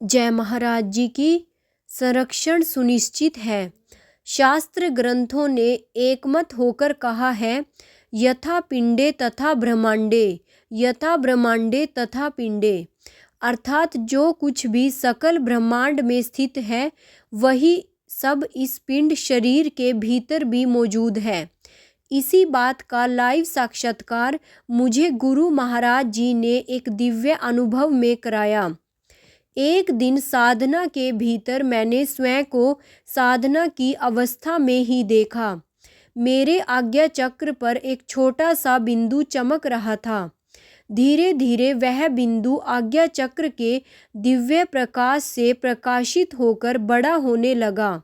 जय महाराज जी की। संरक्षण सुनिश्चित है। शास्त्र ग्रंथों ने एकमत होकर कहा है, यथा पिंडे तथा ब्रह्मांडे, यथा ब्रह्मांडे तथा पिंडे। अर्थात जो कुछ भी सकल ब्रह्मांड में स्थित है वही सब इस पिंड शरीर के भीतर भी मौजूद है। इसी बात का लाइव साक्षात्कार मुझे गुरु महाराज जी ने एक दिव्य अनुभव में कराया। एक दिन साधना के भीतर मैंने स्वयं को साधना की अवस्था में ही देखा। मेरे आज्ञा चक्र पर एक छोटा सा बिंदु चमक रहा था। धीरे धीरे वह बिंदु आज्ञा चक्र के दिव्य प्रकाश से प्रकाशित होकर बड़ा होने लगा।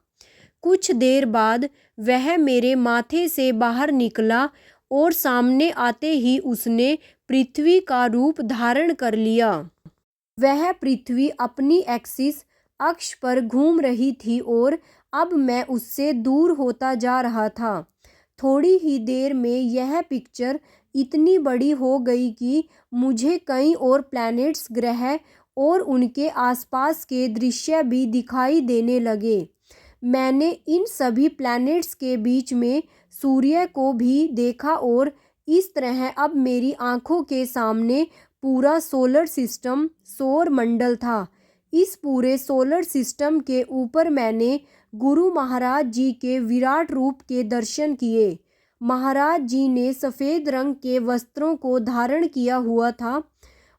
कुछ देर बाद वह मेरे माथे से बाहर निकला और सामने आते ही उसने पृथ्वी का रूप धारण कर लिया। वह पृथ्वी अपनी एक्सिस अक्ष पर घूम रही थी और अब मैं उससे दूर होता जा रहा था। थोड़ी ही देर में यह पिक्चर इतनी बड़ी हो गई कि मुझे कई और प्लैनेट्स, ग्रह और उनके आसपास के दृश्य भी दिखाई देने लगे। मैंने इन सभी प्लैनेट्स के बीच में सूर्य को भी देखा और इस तरह अब मेरी आंखों के सामने पूरा सोलर सिस्टम, सौर मंडल था। इस पूरे सोलर सिस्टम के ऊपर मैंने गुरु महाराज जी के विराट रूप के दर्शन किए। महाराज जी ने सफ़ेद रंग के वस्त्रों को धारण किया हुआ था।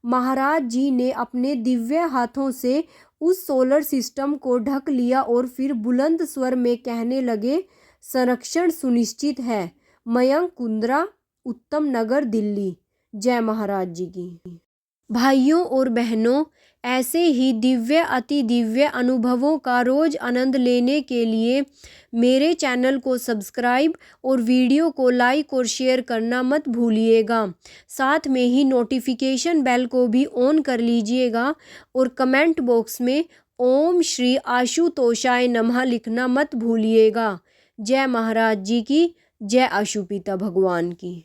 महाराज जी ने अपने दिव्य हाथों से उस सोलर सिस्टम को ढक लिया और फिर बुलंद स्वर में कहने लगे, संरक्षण सुनिश्चित है। मयंक कुंद्रा, उत्तम नगर, दिल्ली। जय महाराज जी की। भाइयों और बहनों, ऐसे ही दिव्य अति दिव्य अनुभवों का रोज़ आनंद लेने के लिए मेरे चैनल को सब्सक्राइब और वीडियो को लाइक और शेयर करना मत भूलिएगा। साथ में ही नोटिफिकेशन बेल को भी ऑन कर लीजिएगा और कमेंट बॉक्स में ओम श्री आशुतोषाय नमः लिखना मत भूलिएगा। जय महाराज जी की। जय आशुपिता भगवान की।